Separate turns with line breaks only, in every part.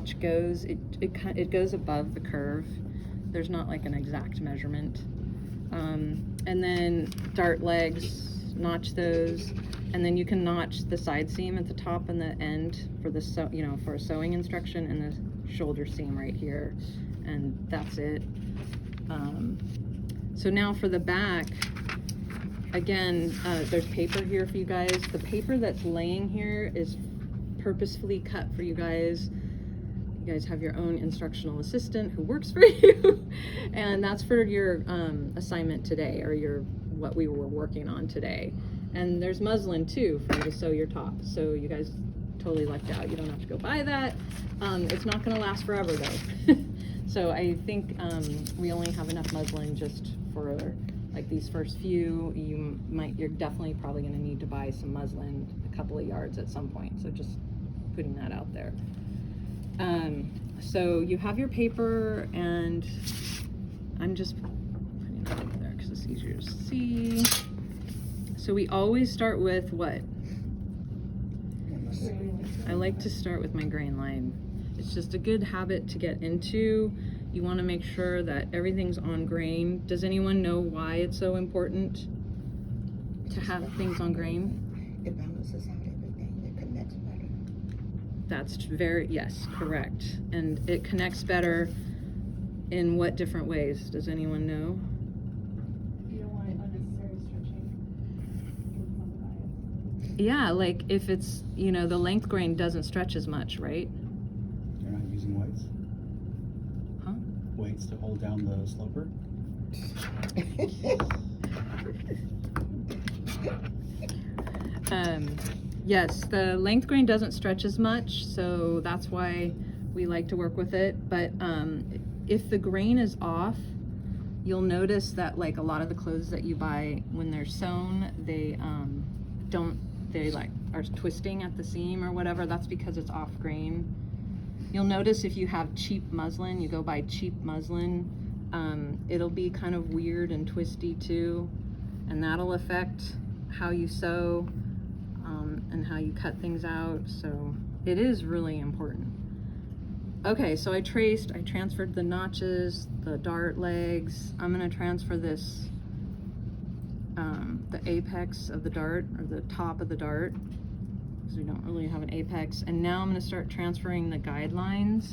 notch goes, it goes above the curve. There's not like an exact measurement. And then dart legs, notch those, and then you can notch the side seam at the top and the end for the for a sewing instruction, and the shoulder seam right here, and that's it. So now for the back, again, there's paper here for you guys. The paper that's laying here is purposefully cut for you guys. You guys have your own instructional assistant who works for you, and that's for your assignment today, or what we were working on today. And there's muslin too for you to sew your top. So you guys totally lucked out. You don't have to go buy that. It's not going to last forever though. So I think we only have enough muslin just for like these first few. You're definitely probably going to need to buy some muslin, a couple of yards at some point. So just putting that out there. So you have your paper, and I'm just putting that over there because it's easier to see. So we always start with what? I like to start with my grain line. It's just a good habit to get into. You want to make sure that everything's on grain. Does anyone know why it's so important to have things on grain?
It balances out everything. It connects better.
That's yes, correct. And it connects better in what different ways? Does anyone know?
You don't want it unnecessary stretching.
Yeah, like if it's, the length grain doesn't stretch as much, right?
You're not using weights?
Huh?
Weights to hold down the sloper?
Yes, the length grain doesn't stretch as much, so that's why we like to work with it. But if the grain is off, you'll notice that like a lot of the clothes that you buy when they're sewn, they are twisting at the seam or whatever. That's because it's off grain. You'll notice if you have cheap muslin, you go buy cheap muslin, it'll be kind of weird and twisty too, and that'll affect how you sew and how you cut things out. So it is really important. Okay, so I transferred the notches, the dart legs. I'm gonna transfer this, the apex of the dart, or the top of the dart, because we don't really have an apex. And now I'm gonna start transferring the guidelines.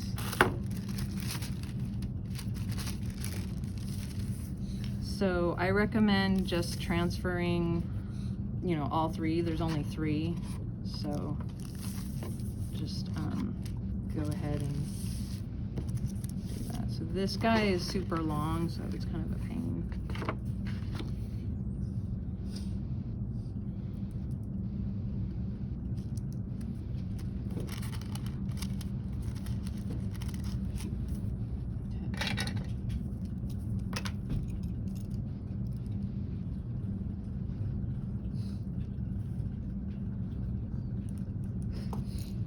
So I recommend just transferring, all three. There's only 3, so just go ahead and do that. So this guy is super long, so it's kind of a pain.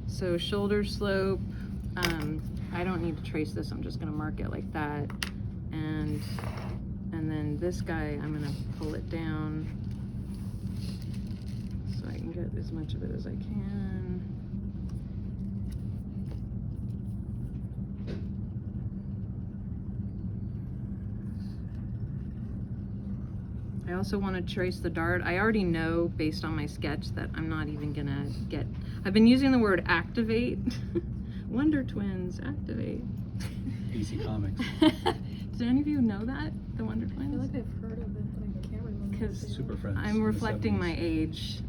So shoulder slope, I don't need to trace this, I'm just gonna mark it like that. And then this guy, I'm gonna pull it down so I can get as much of it as I can. I also want to trace the dart. I already know based on my sketch that I'm not even gonna get, I've been using the word activate. Wonder Twins, activate.
DC Comics.
Do any of you know that, the Wonder
I feel
Twins?
like I've heard of it, but I can't remember.
Because
Super Friends. in
I'm
the
reflecting
70s.
my age.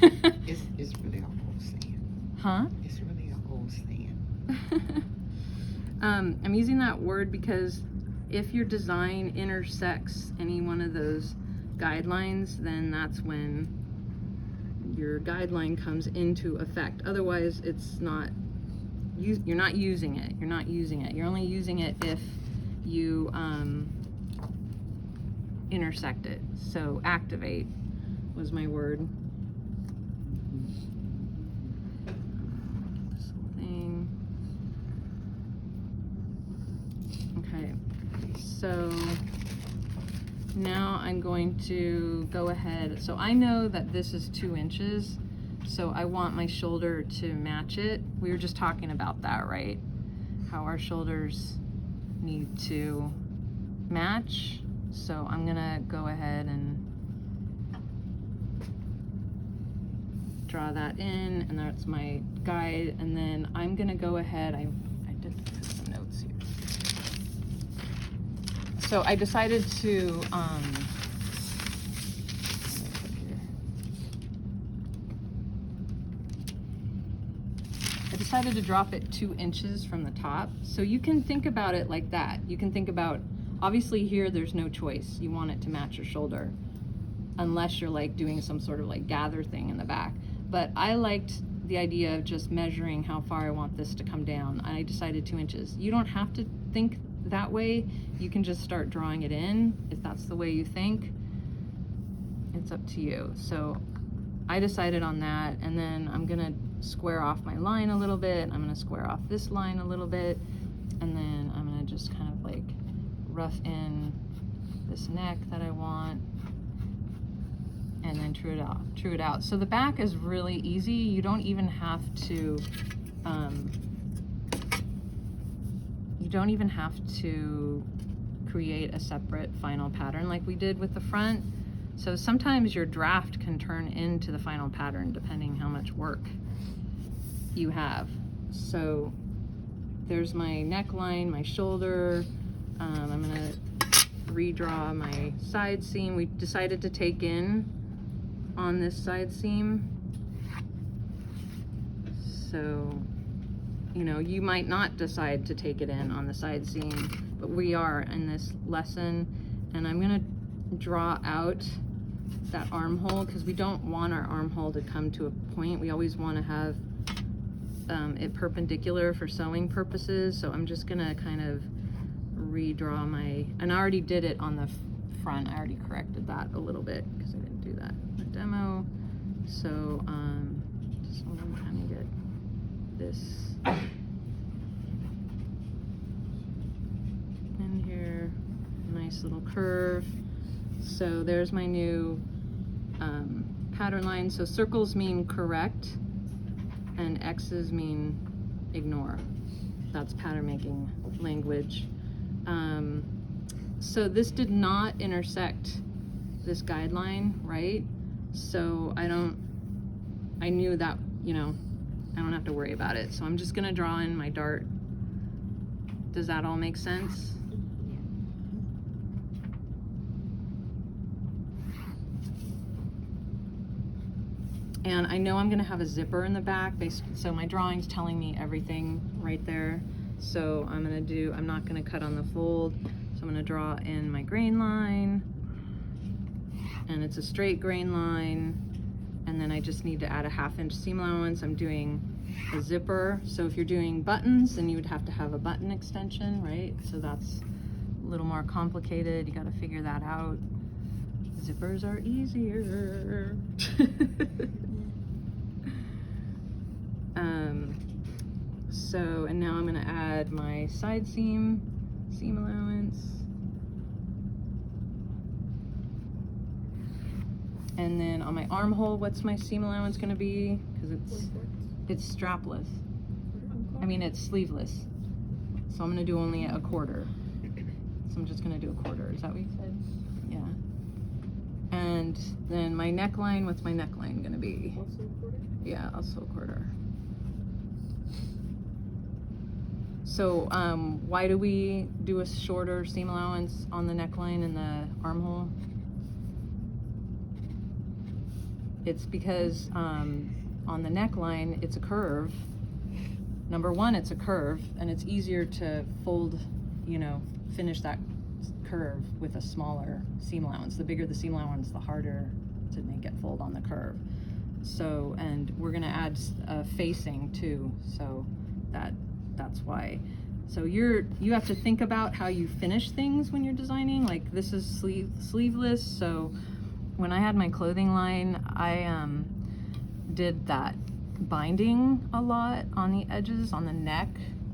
It's really an old saying.
Huh?
It's really an old saying.
I'm using that word because if your design intersects any one of those guidelines, then that's when your guideline comes into effect. Otherwise, it's not, you're not using it. You're not using it. You're only using it if you intersect it. So activate was my word. This whole thing. Okay, so now I'm going to go ahead. So I know that this is 2 inches. So I want my shoulder to match it. We were just talking about that, right? How our shoulders need to match. So I'm gonna go ahead and draw that in, and that's my guide. And then I'm gonna go ahead, I did put some notes here. So I decided to, I decided to drop it 2 inches from the top. So you can think about it like that. You can think about, obviously here there's no choice. You want it to match your shoulder, unless you're like doing some sort of like gather thing in the back. But I liked the idea of just measuring how far I want this to come down. I decided 2 inches. You don't have to think that way. You can just start drawing it in if that's the way you think. It's up to you. So I decided on that, and then I'm gonna square off my line a little bit. I'm gonna square off this line a little bit, and then I'm gonna just kind of like rough in this neck that I want, and then true it out. So the back is really easy. You don't even have to create a separate final pattern like we did with the front. So sometimes your draft can turn into the final pattern depending how much work you have. So there's my neckline, my shoulder. I'm gonna redraw my side seam. We decided to take in on this side seam. So, you know, you might not decide to take it in on the side seam, but we are in this lesson. And I'm gonna draw out that armhole, because we don't want our armhole to come to a point. We always want to have it perpendicular for sewing purposes. So I'm just gonna kind of redraw my, and I already did it on the front. I already corrected that a little bit because I didn't do that in the demo. So just want to kind of get this in here, nice little curve. So there's my new pattern line. So circles mean correct, and X's mean ignore. That's pattern making language. So this did not intersect this guideline, right? So I knew that, you know, I don't have to worry about it. So I'm just gonna draw in my dart. Does that all make sense? And I know I'm gonna have a zipper in the back, so my drawing's telling me everything right there. So I'm not gonna cut on the fold. So I'm gonna draw in my grain line, and it's a straight grain line. And then I just need to add a 1/2 inch seam allowance. I'm doing a zipper. So if you're doing buttons, then you would have to have a button extension, right? So that's a little more complicated. You gotta figure that out. Zippers are easier. So, and now I'm gonna add my side seam allowance. And then on my armhole, what's my seam allowance gonna be? Because it's strapless. I mean, it's sleeveless. So I'm gonna do only a 1/4. So I'm just gonna do a 1/4. Is that what you said? Yeah. And then my neckline, what's my neckline gonna be?
Also a 1/4?
Yeah, also a 1/4. So why do we do a shorter seam allowance on the neckline and the armhole? It's because on the neckline, it's a curve. Number one, it's a curve, and it's easier to fold, you know, finish that curve with a smaller seam allowance. The bigger the seam allowance, the harder to make it fold on the curve. So, and we're gonna add facing too, so that's why. So you have to think about how you finish things when you're designing. Like this is sleeveless, so when I had my clothing line, I did that binding a lot on the edges, on the neck.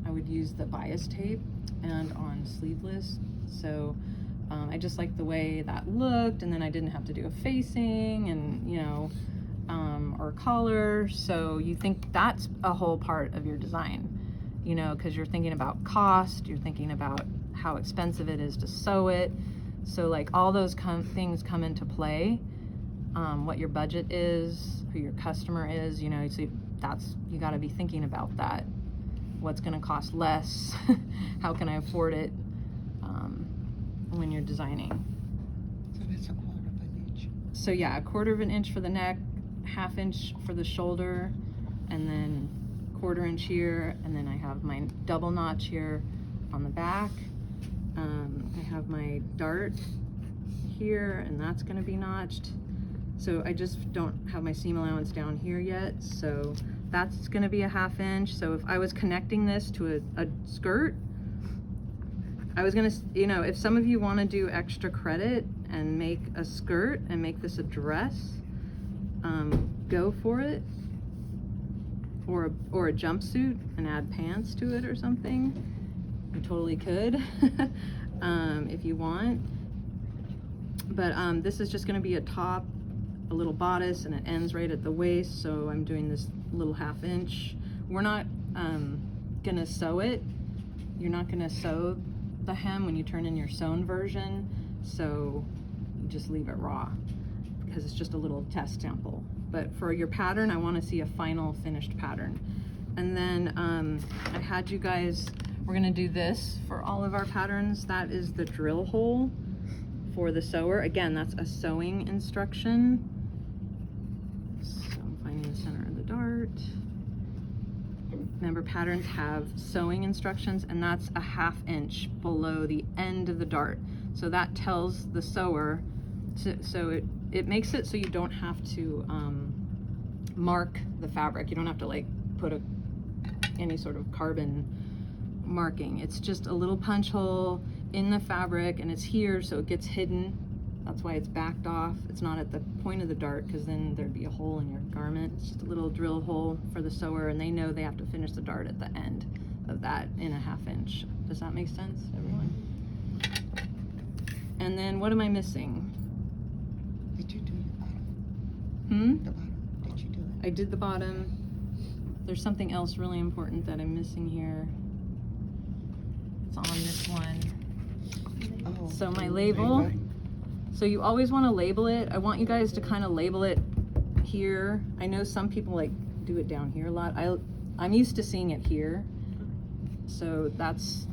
I would use the bias tape, and on sleeveless. So I just liked the way that looked, and then I didn't have to do a facing, and you know, or collar. So you think that's a whole part of your design, you know, because you're thinking about cost, you're thinking about how expensive it is to sew it. So like all those things come into play. What your budget is, who your customer is, you know, so you got to be thinking about that. What's going to cost less? How can I afford it when you're designing?
So that's a quarter of an inch.
So yeah, 1/4 of an inch for the neck, 1/2 inch for the shoulder, and then 1/4 inch here, and then I have my double notch here on the back. I have my dart here, and that's going to be notched. So I just don't have my seam allowance down here yet, so that's going to be a 1/2 inch. So if I was connecting this to a skirt, I was going to, you know, if some of you want to do extra credit and make a skirt and make this a dress, go for it. Or a jumpsuit and add pants to it or something. You totally could if you want. But this is just going to be a top, a little bodice, and it ends right at the waist, so I'm doing this little 1/2 inch. We're not gonna sew it. You're not gonna sew the hem when you turn in your sewn version, so you just leave it raw because it's just a little test sample. But for your pattern, I want to see a final finished pattern. And then I had you guys, we're gonna do this for all of our patterns. That is the drill hole for the sewer. Again, that's a sewing instruction. So I'm finding the center of the dart. Remember, patterns have sewing instructions, and that's a 1/2 inch below the end of the dart. So that tells the sewer, so it makes it so you don't have to mark the fabric. You don't have to like put any sort of carbon marking. It's just a little punch hole in the fabric, and it's here so it gets hidden. That's why it's backed off. It's not at the point of the dart, because then there'd be a hole in your garment. It's just a little drill hole for the sewer, and they know they have to finish the dart at the end of that in a 1/2 inch. Does that make sense, everyone? And then what am I missing?
Did you do the bottom?
Hmm?
The bottom? Did you do it?
I did the bottom. There's something else really important that I'm missing here. It's on this one.
Oh.
So my label. So you always want to label it. I want you guys to kind of label it here. I know some people like do it down here a lot. I'm used to seeing it here. So that's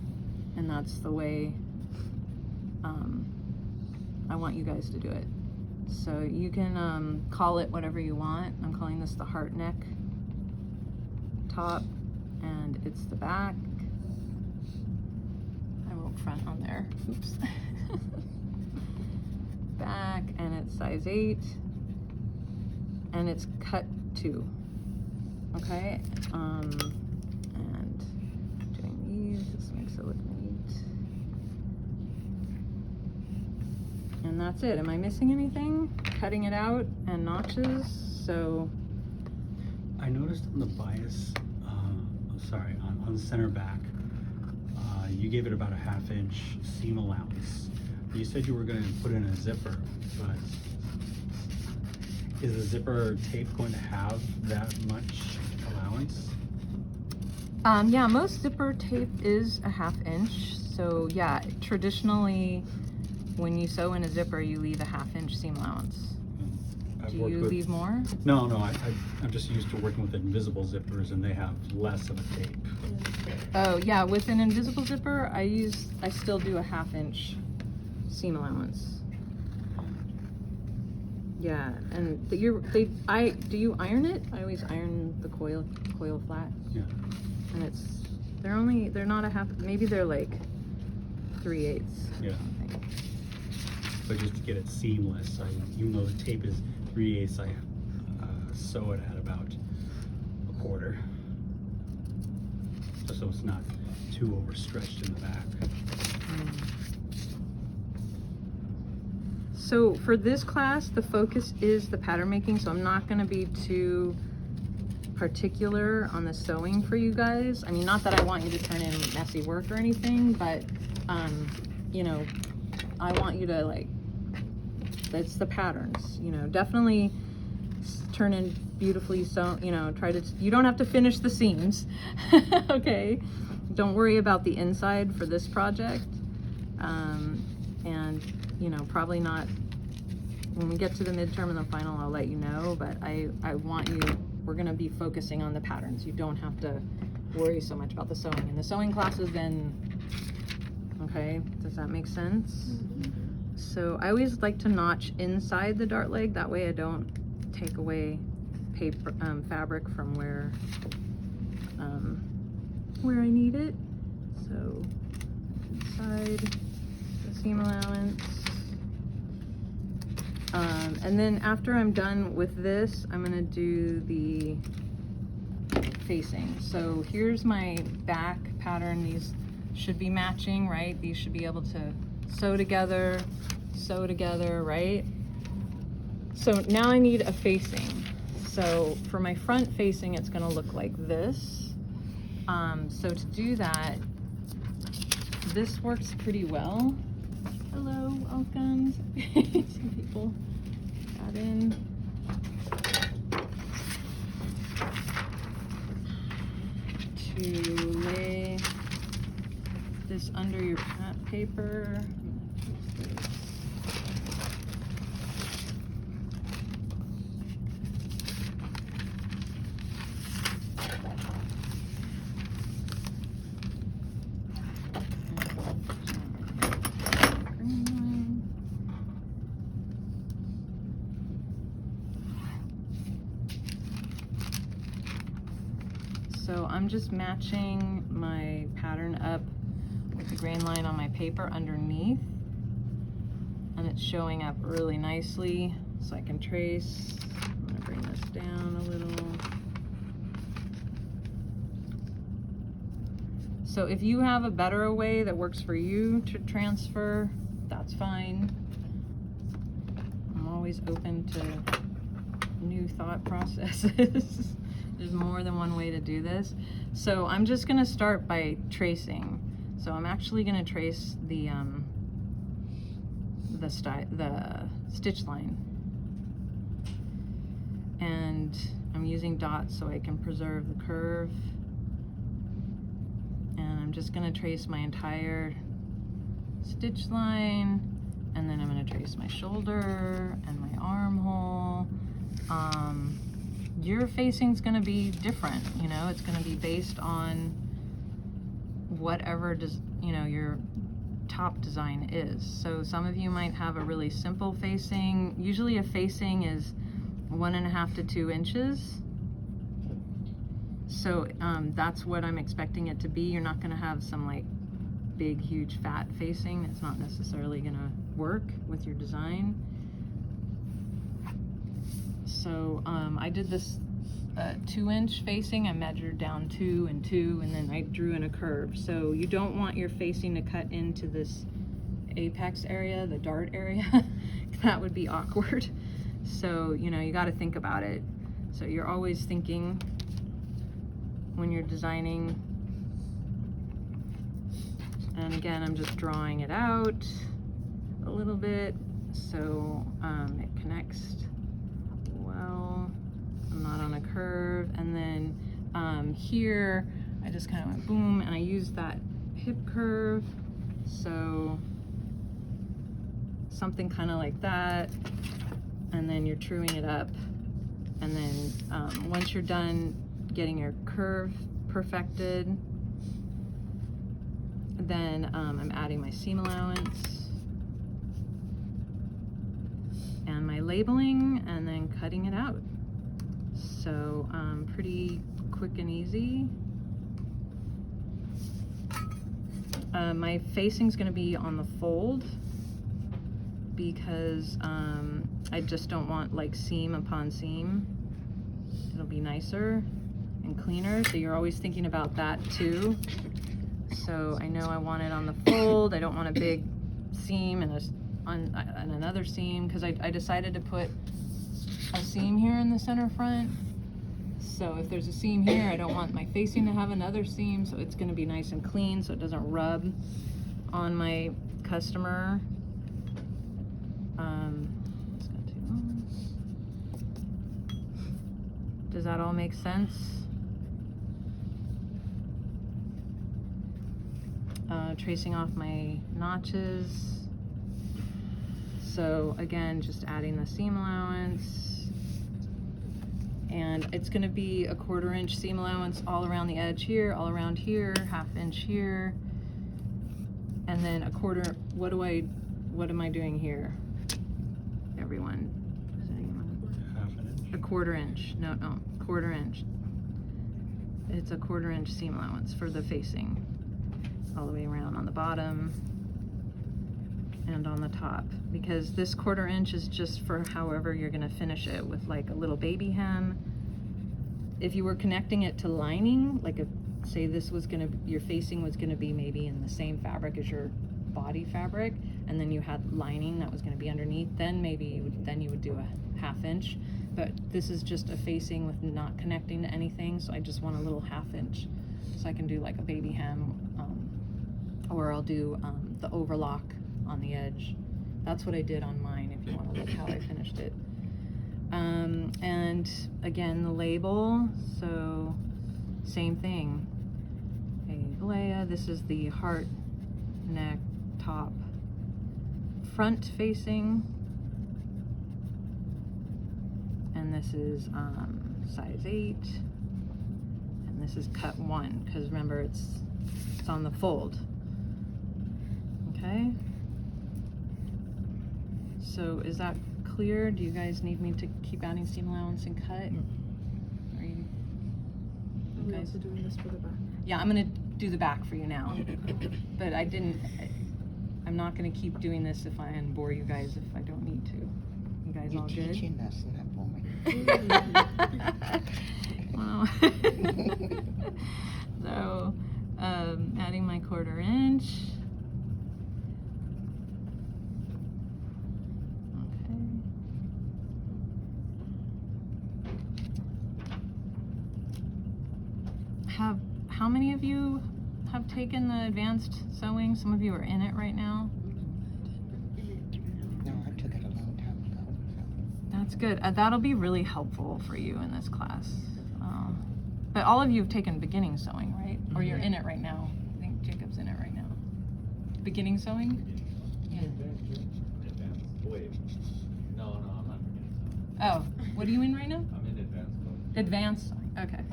the way I want you guys to do it. So you can call it whatever you want. I'm calling this the heart neck top, and it's the back. I wrote front on there. Oops. Back, and it's size 8, and it's cut 2. Okay, and doing these, this makes it look neat. And that's it. Am I missing anything? Cutting it out and notches. So
I noticed on the bias, on the center back, you gave it about a 1/2 inch seam allowance. You said you were going to put in a zipper, but is the zipper tape going to have that much allowance?
yeah, most zipper tape is a 1/2 inch. So yeah, traditionally, when you sew in a zipper, you leave a 1/2 inch seam allowance. Do you leave more?
No, I'm just used to working with invisible zippers, and they have less of a tape.
Oh yeah, with an invisible zipper, I still do a 1/2 inch seam allowance. Yeah, and do you iron it? I always iron the coil flat.
Yeah.
And they're not a 1/2, maybe they're like 3/8.
Yeah. But just to get it seamless, even though the tape is 3/8, I sew it at about 1/4. So it's not too overstretched in the back.
So for this class, the focus is the pattern making, so I'm not going to be too particular on the sewing for you guys. I mean, not that I want you to turn in messy work or anything, but you know, I want you to like, it's the patterns, you know, definitely turn in beautifully sewn, you know, you don't have to finish the seams, okay? Don't worry about the inside for this project. And, you know, probably not, when we get to the midterm and the final, I'll let you know, but I want you, we're gonna be focusing on the patterns. You don't have to worry so much about the sewing. And the sewing classes then, okay, does that make sense? So I always like to notch inside the dart leg, that way I don't take away paper, fabric from where I need it. So inside the seam allowance. And then after I'm done with this, I'm gonna do the facing. So here's my back pattern. These should be matching, right? These should be able to sew together, right? So now I need a facing. So for my front facing, it's gonna look like this. So to do that, this works pretty well. Hello, welcome. Some people got in. To lay this under your paper. So I'm just matching my pattern up with the grain line on my paper underneath, and it's showing up really nicely, so I can trace. I'm gonna bring this down a little. So if you have a better way that works for you to transfer, that's fine. I'm always open to new thought processes. There's more than one way to do this. So I'm just gonna start by tracing. So I'm actually gonna trace the stitch line. And I'm using dots so I can preserve the curve. And I'm just gonna trace my entire stitch line, and then I'm gonna trace my shoulder and my armhole. Your facing's gonna be different, you know, it's gonna be based on whatever your top design is. So some of you might have a really simple facing. Usually a facing is 1.5 to 2 inches. So that's what I'm expecting it to be. You're not gonna have some like big, huge, fat facing. It's not necessarily gonna work with your design. So I did this 2-inch facing. I measured down 2 and 2, and then I drew in a curve. So you don't want your facing to cut into this apex area, the dart area. That would be awkward. So, you know, you got to think about it. So you're always thinking when you're designing. And again, I'm just drawing it out a little bit so it connects well. I'm not on a curve. And then here I just kind of went boom, and I used that hip curve, so something kind of like that. And then you're truing it up, and then once you're done getting your curve perfected, then I'm adding my seam allowance and my labeling, and then cutting it out. So pretty quick and easy. My facing's gonna be on the fold because I just don't want like seam upon seam. It'll be nicer and cleaner, so you're always thinking about that too. So I know I want it on the fold. I don't want a big seam and another seam, because I decided to put a seam here in the center front. So if there's a seam here, I don't want my facing to have another seam, so it's gonna be nice and clean so it doesn't rub on my customer. It's got too long. Does that all make sense? Tracing off my notches. So again, just adding the seam allowance. And it's gonna be a 1/4 inch seam allowance all around the edge here, all around here, 1/2 inch here. And then 1/4, what am I doing here? Everyone. Is anyone?
1/2 inch.
A 1/4 inch, no, 1/4 inch. It's a 1/4 inch seam allowance for the facing. All the way around on the bottom and on the top. Because this 1/4 inch is just for however you're gonna finish it with like a little baby hem. If you were connecting it to lining, like if, say this was your facing was gonna be maybe in the same fabric as your body fabric, and then you had lining that was gonna be underneath, then maybe you would do a 1/2 inch. But this is just a facing with not connecting to anything, so I just want a little 1/2 inch. So I can do like a baby hem, or I'll do the overlock on the edge. That's what I did on mine, if you wanna look how I finished it. And again, the label, so same thing. Okay, Valleja, this is the heart, neck, top, front facing. And this is size 8. And this is cut 1, because remember it's on the fold. Okay. So is that clear? Do you guys need me to keep adding seam allowance and cut? Are you
Are we also doing this for the back?
Yeah, I'm gonna do the back for you now. But I'm not gonna keep doing this if I bore you guys if I don't need to. You guys
You're
all good?
teaching us, not boring.
Wow. So, adding my 1/4 inch. How many of you have taken the advanced sewing? Some of you are in it right now.
No, I took it a long time ago.
That's good. That'll be really helpful for you in this class. But all of you have taken beginning sewing, right? Or you're in it right now. I think Jacob's in it right now. Beginning sewing? Yeah.
Advanced. Wait. No, I'm not beginning.
Oh, what are you in right now?
I'm in advanced mode.
Advanced sewing. Okay.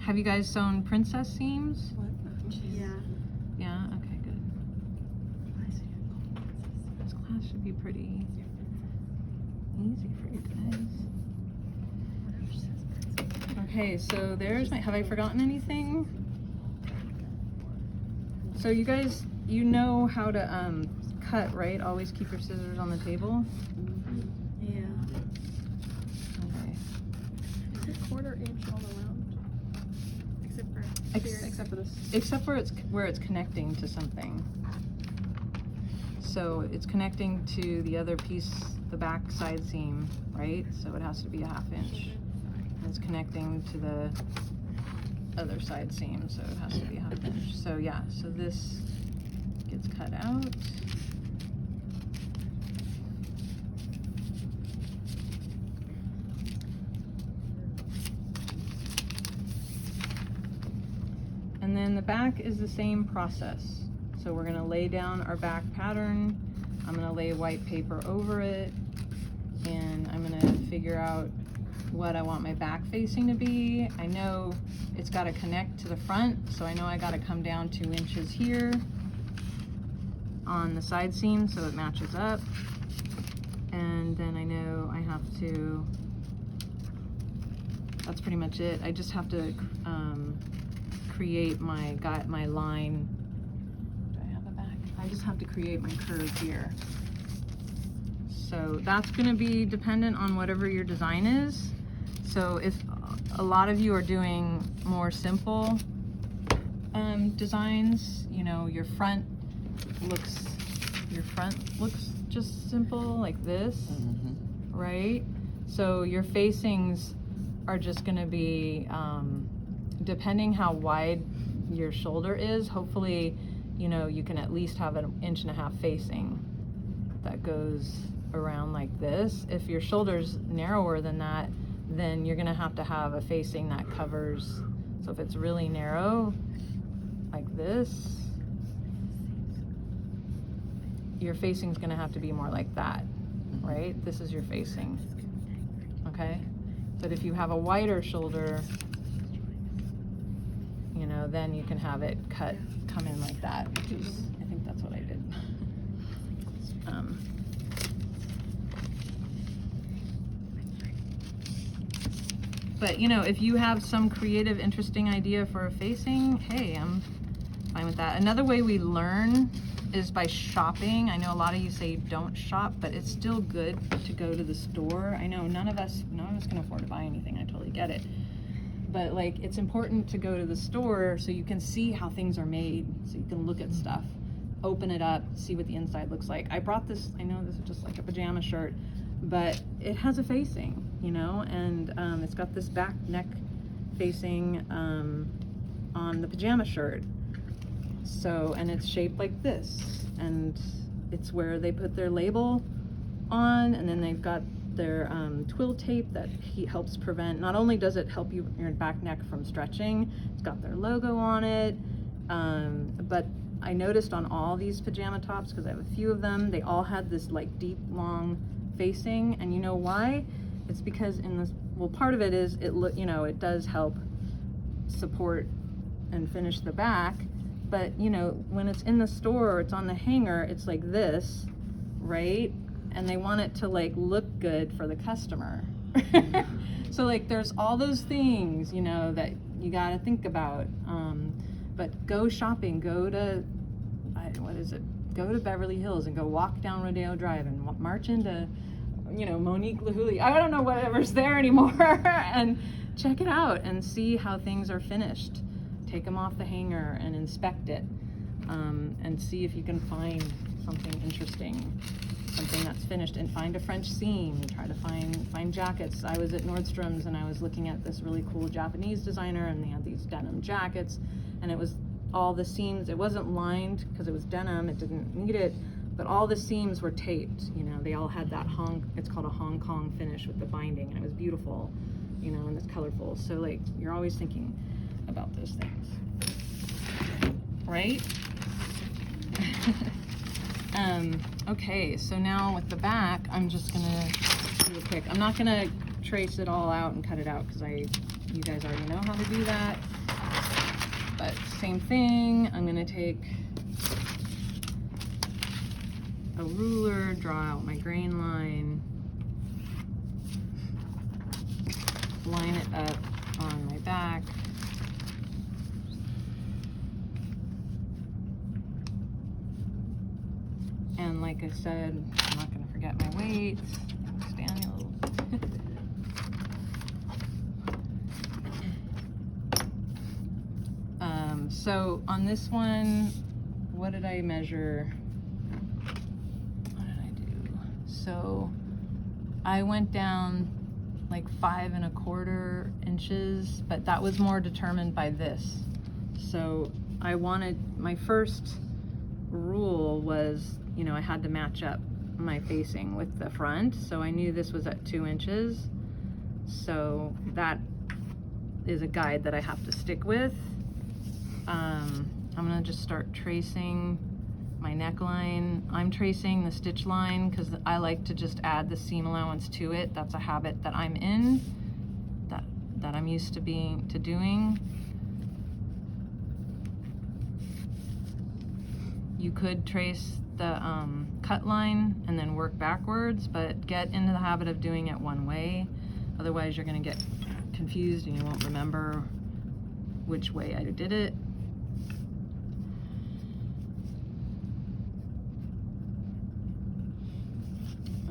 Have you guys sewn princess seams?
Yeah.
Yeah, okay, good. This class should be pretty easy for you guys. Okay, so there's my, have I forgotten anything? So you guys, you know how to cut, right? Always keep your scissors on the table.
Yeah.
Okay.
Is it 1/4 inch all around? Except for this.
Except for where it's connecting to something. So it's connecting to the other piece, the back side seam, right? So it has to be a 1/2 inch. And it's connecting to the other side seam, so it has to be a 1/2 inch. So yeah, so this gets cut out. And then the back is the same process. So we're gonna lay down our back pattern. I'm gonna lay white paper over it, and I'm gonna figure out what I want my back facing to be. I know it's gotta connect to the front, so I know I gotta come down 2 inches here on the side seam so it matches up. And then I know I have to, that's pretty much it. I just have to create my line. Do I have a back? I just have to create my curve here. So that's gonna be dependent on whatever your design is. So if a lot of you are doing more simple designs, you know, your front looks just simple like this, right? So your facings are just gonna be, depending how wide your shoulder is, hopefully you know, you can at least have an 1.5 inch facing that goes around like this. If your shoulder's narrower than that, then you're gonna have to have a facing that covers. So if it's really narrow, like this, your facing's gonna have to be more like that, right? This is your facing, okay? But if you have a wider shoulder, you know, then you can have it come in like that, which is, I think that's what I did. But you know, if you have some creative, interesting idea for a facing, hey, I'm fine with that. Another way we learn is by shopping. I know a lot of you say don't shop, but it's still good to go to the store. I know none of us can afford to buy anything. I totally get it. But like, it's important to go to the store so you can see how things are made, so you can look at stuff, open it up, see what the inside looks like. I brought this, I know this is just like a pajama shirt, but it has a facing, you know, and it's got this back neck facing on the pajama shirt. So, and it's shaped like this, and it's where they put their label on, and then they've got their twill tape that helps prevent, not only does it help your back neck from stretching, it's got their logo on it, but I noticed on all these pajama tops, because I have a few of them, they all had this like deep long facing, and you know why? It's because in this, well, part of it is you know, it does help support and finish the back, but you know, when it's in the store or it's on the hanger, it's like this, right? And they want it to like look good for the customer. So like there's all those things, you know, that you got to think about. But go shopping, go to go to Beverly Hills and go walk down Rodeo Drive and march into, you know, Monique Lahuli, I don't know whatever's there anymore, and check it out and see how things are finished. Take them off the hanger and inspect it, and see if you can find something interesting, something that's finished, and find a French seam. Try to find jackets. I was at Nordstrom's and I was looking at this really cool Japanese designer, and they had these denim jackets, and it was all the seams, it wasn't lined because it was denim, it didn't need it, but all the seams were taped, you know, they all had that it's called a Hong Kong finish with the binding, and it was beautiful, you know, and it's colorful. So like, you're always thinking about those things, right? Okay, so now with the back, I'm just gonna do a quick, I'm not gonna trace it all out and cut it out because you guys already know how to do that. But same thing, I'm gonna take a ruler, draw out my grain line, line it up on my back. And like I said, I'm not gonna forget my weights. Thanks, Daniel. So on this one, what did I measure? What did I do? So I went down like 5¼ inches, but that was more determined by this. So I wanted, my first rule was, you know, I had to match up my facing with the front. So I knew this was at 2 inches. So that is a guide that I have to stick with. I'm gonna just start tracing my neckline. I'm tracing the stitch line because I like to just add the seam allowance to it. That's a habit that I'm in, that I'm used to doing. You could trace the cut line and then work backwards, but get into the habit of doing it one way. Otherwise you're gonna get confused and you won't remember which way I did it.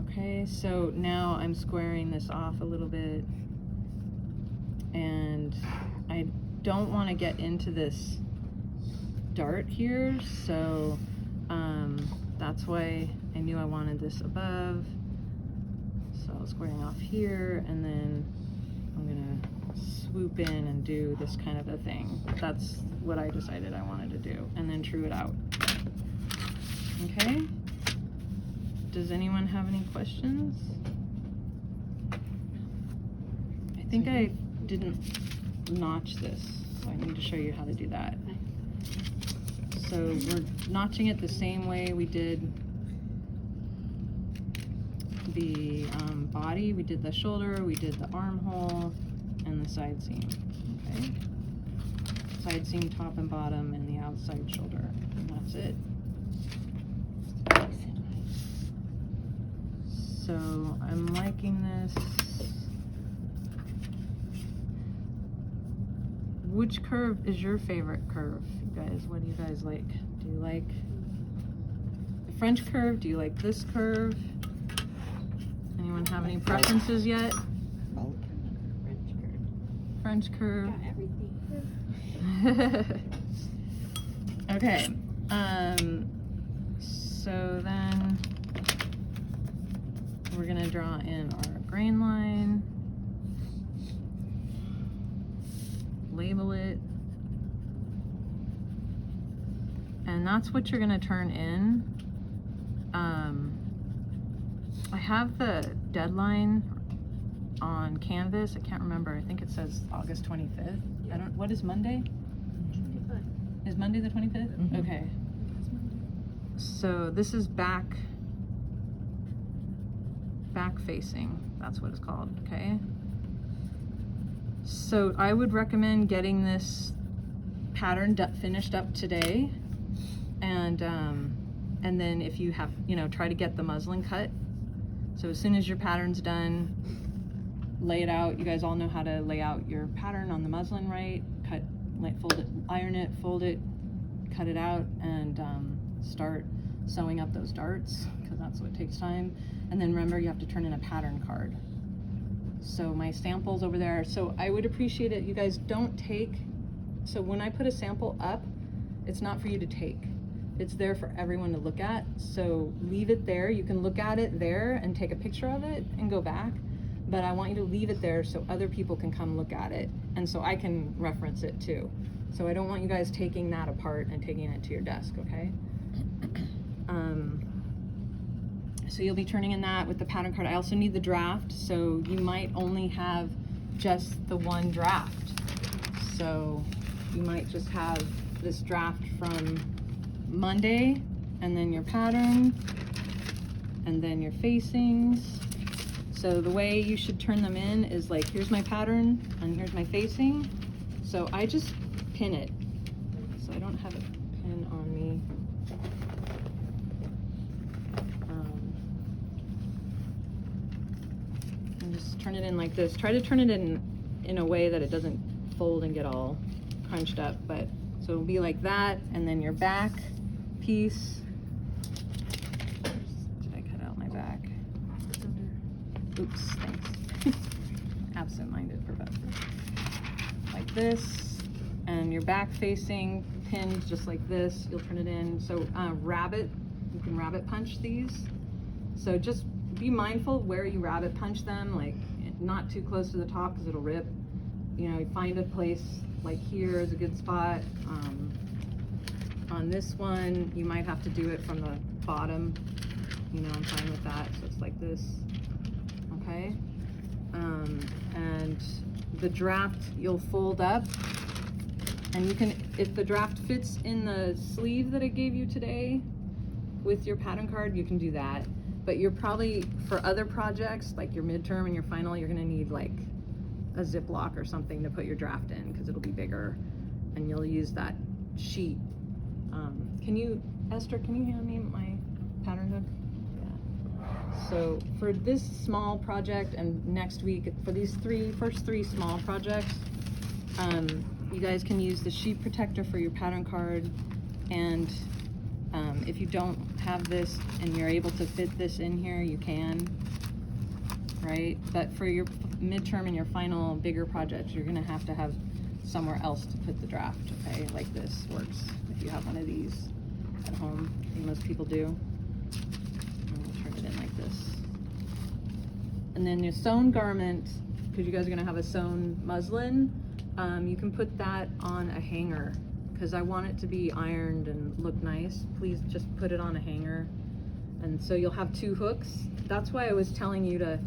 Okay, so now I'm squaring this off a little bit, and I don't want to get into this dart here, so that's why I knew I wanted this above. So I was squaring off here, and then I'm gonna swoop in and do this kind of a thing. That's what I decided I wanted to do, and then true it out. Okay? Does anyone have any questions? I think I didn't notch this, so I need to show you how to do that. So we're notching it the same way we did the body. We did the shoulder, we did the armhole, and the side seam. Okay? Side seam, top and bottom, and the outside shoulder. And that's it. So I'm liking this. Which curve is your favorite curve, you guys? What do you guys like? Do you like the French curve? Do you like this curve? Anyone have any preferences yet?
Both.
French curve.
Got everything.
Okay. So then we're gonna draw in our grain line, label it, and that's what you're gonna turn in. I have the deadline on Canvas. I can't remember. I think it says August 25th. I don't. What is Monday? Is Monday the 25th?
Mhm.
Okay. So this is back facing. That's what it's called. Okay. So I would recommend getting this pattern finished up today, and then if you have, try to get the muslin cut. So as soon as your pattern's done, lay it out. You guys all know how to lay out your pattern on the muslin, right? Fold it, iron it, fold it, cut it out, and start sewing up those darts, because that's what takes time. And then remember, you have to turn in a pattern card. So my sample's over there. So I would appreciate it. You guys don't take, so when I put a sample up, it's not for you to take. It's there for everyone to look at. So leave it there. You can look at it there and take a picture of it and go back. But I want you to leave it there so other people can come look at it. And so I can reference it too. So I don't want you guys taking that apart and taking it to your desk, okay? So you'll be turning in that with the pattern card. I also need the draft, so you might only have just the one draft. So you might just have this draft from Monday, and then your pattern, and then your facings. So the way you should turn them in is like, here's my pattern, and here's my facing. So I just pin it. So I don't have a pin on me. And just turn it in like this. Try to turn it in a way that it doesn't fold and get all crunched up. But so it'll be like that, and then your back piece. Did I cut out my back? Oops, thanks. Absent-minded professor. Like this, and your back facing pinned just like this. You'll turn it in. So rabbit, you can rabbit punch these. So just be mindful where you rabbit punch them, like not too close to the top because it'll rip. You find a place like here is a good spot. On this one, you might have to do it from the bottom. I'm fine with that. So it's like this. Okay, and the draft you'll fold up, and you can, if the draft fits in the sleeve that I gave you today with your pattern card, you can do that. But you're probably, for other projects like your midterm and your final, you're gonna need like a Ziploc or something to put your draft in, because it'll be bigger, and you'll use that sheet. Esther, can you hand me my pattern hook? So for this small project, and next week for these first three small projects, you guys can use the sheet protector for your pattern card, and if you don't have this and you're able to fit this in here, you can, right? But for your midterm and your final bigger projects, you're gonna have to have somewhere else to put the draft, okay? Like this works if you have one of these at home. I think most people do. And we'll turn it in like this. And then your sewn garment, because you guys are gonna have a sewn muslin, you can put that on a hanger, because I want it to be ironed and look nice. Please just put it on a hanger. And so you'll have 2 hooks. That's why I was telling you to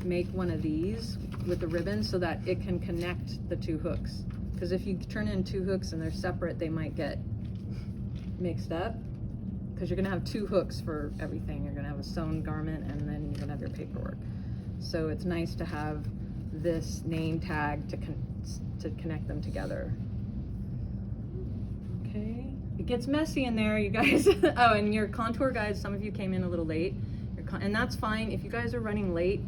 make one of these with the ribbon so that it can connect the 2 hooks. Because if you turn in 2 hooks and they're separate, they might get mixed up. Because you're gonna have 2 hooks for everything. You're gonna have a sewn garment and then you're gonna have your paperwork. So it's nice to have this name tag to connect them together. Okay, it gets messy in there, you guys. Oh, and your contour guides, some of you came in a little late. And that's fine. If you guys are running late,